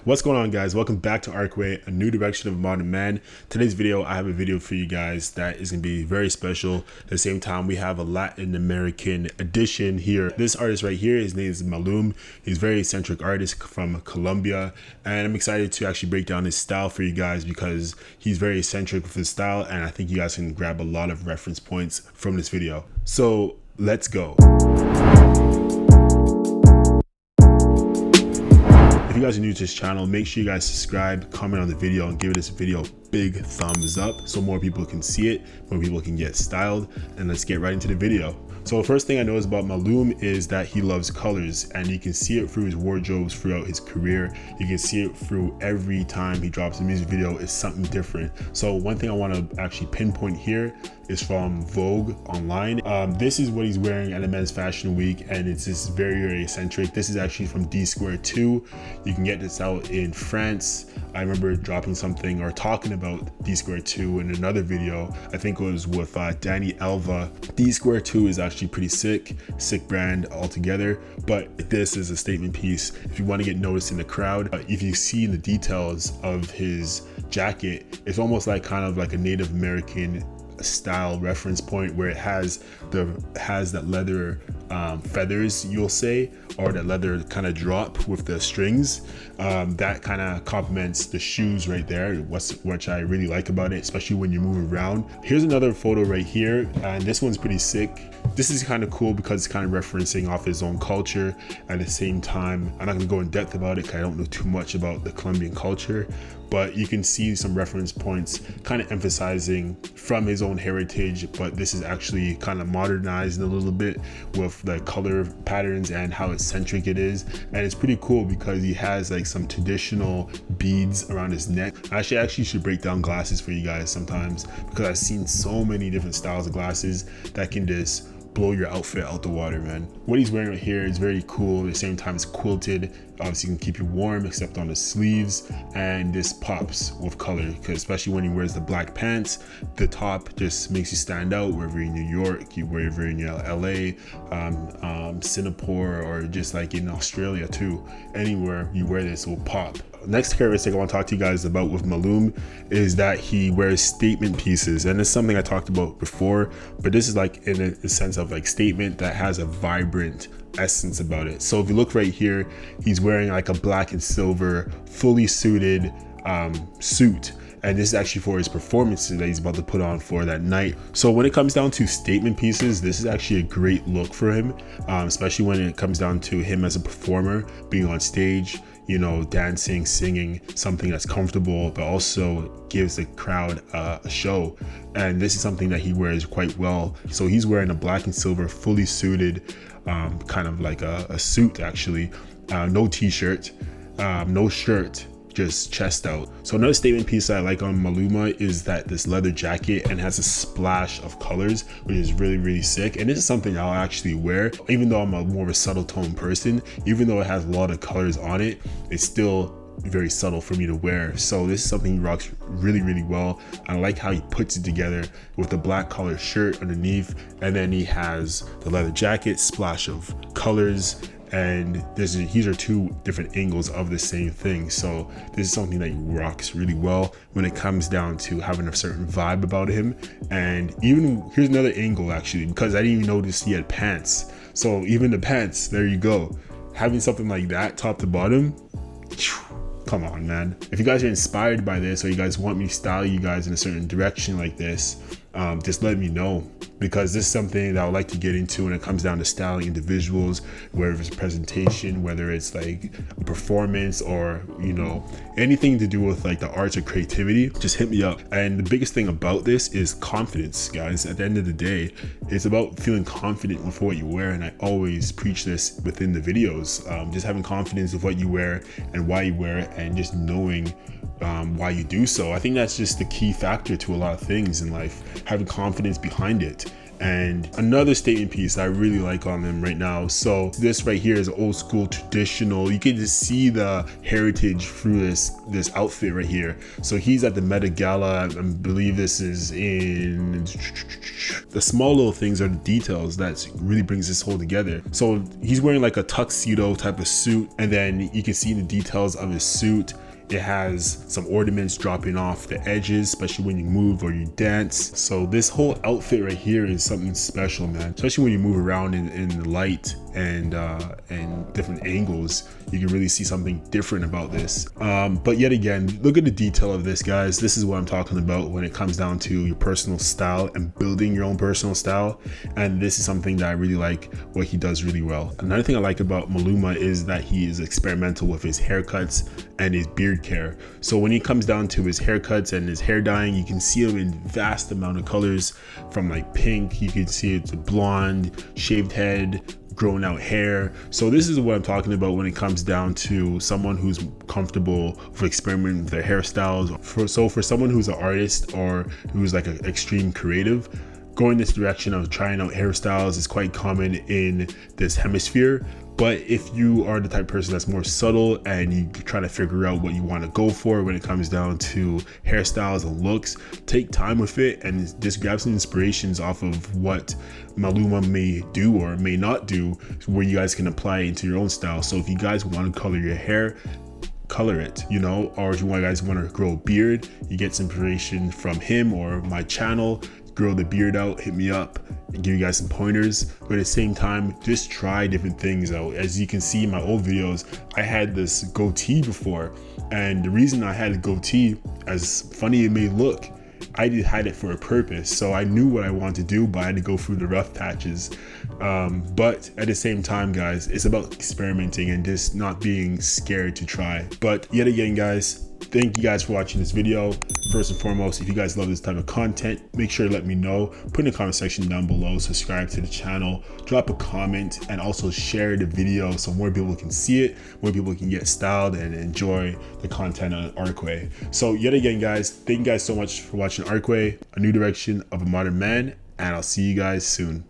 What's going on, guys? Welcome back to ARCCWAY, a new direction of a modern man. Today's video, I have a video for you guys that is going to be very special. At the same time, we have a Latin American edition here. This artist right here, his name is Maluma. He's a very eccentric artist from Colombia, and I'm excited to actually break down his style for you guys because he's very eccentric with his style, and I think you guys can grab a lot of reference points from this video. So let's go. If you guys are new to this channel, make sure you guys subscribe, comment on the video, and give this video a big thumbs up so more people can see it, more people can get styled, and let's get right into the video. So the first thing I noticed about Maluma is that he loves colors, and you can see it through his wardrobes throughout his career. You can see it through every time he drops a music video is something different. So one thing I want to actually pinpoint here is from Vogue online. This is what he's wearing at a men's fashion week, and it's just very eccentric. This is actually from D2. You can get this out in France. I remember dropping something or talking about D2 in another video. I think it was with Danny Elva. D2 is actually pretty sick brand altogether, but this is a statement piece. If you want to get noticed in the crowd, if you see the details of his jacket, it's almost like kind of like a Native American style reference point where it has that leather feathers, you'll say, or that leather kind of drop with the strings. That kind of complements the shoes right there, which I really like about it, especially when you move around. Here's another photo right here, and this one's pretty sick. This is kind of cool because it's kind of referencing off his own culture. At the same time, I'm not going to go in depth about it because I don't know too much about the Colombian culture, but you can see some reference points kind of emphasizing from his own heritage, but this is actually kind of modernized a little bit with the color patterns and how eccentric it is. And it's pretty cool because he has like some traditional beads around his neck. I actually should break down glasses for you guys sometimes because I've seen so many different styles of glasses that can just blow your outfit out the water, man. What he's wearing right here is very cool. At the same time, it's quilted. Obviously, you can keep you warm except on the sleeves, and this pops with color because especially when he wears the black pants, the top just makes you stand out wherever you're in New York, wherever in LA, Singapore, or just like in Australia too. Anywhere you wear this will pop. Next characteristic I want to talk to you guys about with Maluma is that he wears statement pieces, and it's something I talked about before, but this is like in a sense of like statement that has a vibrant essence about it. So if you look right here, he's wearing like a black and silver fully suited suit, and this is actually for his performances that he's about to put on for that night. So when it comes down to statement pieces, this is actually a great look for him, especially when it comes down to him as a performer, being on stage, you know, dancing, singing, something that's comfortable but also gives the crowd a show. And this is something that he wears quite well. So he's wearing a black and silver fully suited kind of like a suit actually, no t-shirt, no shirt, just chest out. So another statement piece that I like on Maluma is that this leather jacket and has a splash of colors, which is really sick. And this is something I'll actually wear, even though I'm more of a subtle tone person. Even though it has a lot of colors on it, it's still very subtle for me to wear. So this is something he rocks really well. I like how he puts it together with the black collar shirt underneath, and then he has the leather jacket, splash of colors, and these are two different angles of the same thing. So this is something that he rocks really well when it comes down to having a certain vibe about him. And even here's another angle actually, because I didn't even notice he had pants. So even the pants, there you go, having something like that top to bottom. Come on, man. If you guys are inspired by this, or you guys want me to style you guys in a certain direction like this, just let me know, because this is something that I would like to get into when it comes down to styling individuals, whether it's a presentation, whether it's like a performance, or you know, anything to do with like the arts or creativity. Just hit me up. And the biggest thing about this is confidence, guys. At the end of the day, it's about feeling confident with what you wear, and I always preach this within the videos. Just having confidence with what you wear and why you wear it, and just knowing why you do so. I think that's just the key factor to a lot of things in life, having confidence behind it. And another statement piece I really like on him right now. So this right here is old school traditional. You can just see the heritage through this outfit right here. So he's at the Met Gala. I believe this is in the small little things are the details that really brings this whole together. So he's wearing like a tuxedo type of suit, and then you can see the details of his suit. It has some ornaments dropping off the edges, especially when you move or you dance. So this whole outfit right here is something special, man. Especially when you move around in the light and different angles, you can really see something different about this. But yet again, look at the detail of this, guys. This is what I'm talking about when it comes down to your personal style and building your own personal style. And this is something that I really like what he does really well. Another thing I like about Maluma is that he is experimental with his haircuts and his beard care. So when he comes down to his haircuts and his hair dyeing, you can see him in vast amount of colors, from like pink, you can see it's blonde, shaved head, grown out hair. So this is what I'm talking about when it comes down to someone who's comfortable with experimenting with their hairstyles. For someone who's an artist or who's like an extreme creative, going this direction of trying out hairstyles is quite common in this hemisphere. But if you are the type of person that's more subtle and you try to figure out what you want to go for when it comes down to hairstyles and looks, take time with it and just grab some inspirations off of what Maluma may do or may not do, where you guys can apply it into your own style. So if you guys want to color your hair, color it, you know, or if you guys want to grow a beard, you get some inspiration from him or my channel. Grow the beard out, hit me up and give you guys some pointers. But at the same time, just try different things out. As you can see in my old videos, I had this goatee before, and the reason I had a goatee, as funny it may look, I had it for a purpose. So I knew what I wanted to do, but I had to go through the rough patches. But at the same time, guys, it's about experimenting and just not being scared to try. But yet again, guys, thank you guys for watching this video. First and foremost, if you guys love this type of content, make sure to let me know. Put in the comment section down below, subscribe to the channel, drop a comment, and also share the video so more people can see it, more people can get styled and enjoy the content on ARCCWAY. So yet again, guys, thank you guys so much for watching ARCCWAY, a new direction of a modern man, and I'll see you guys soon.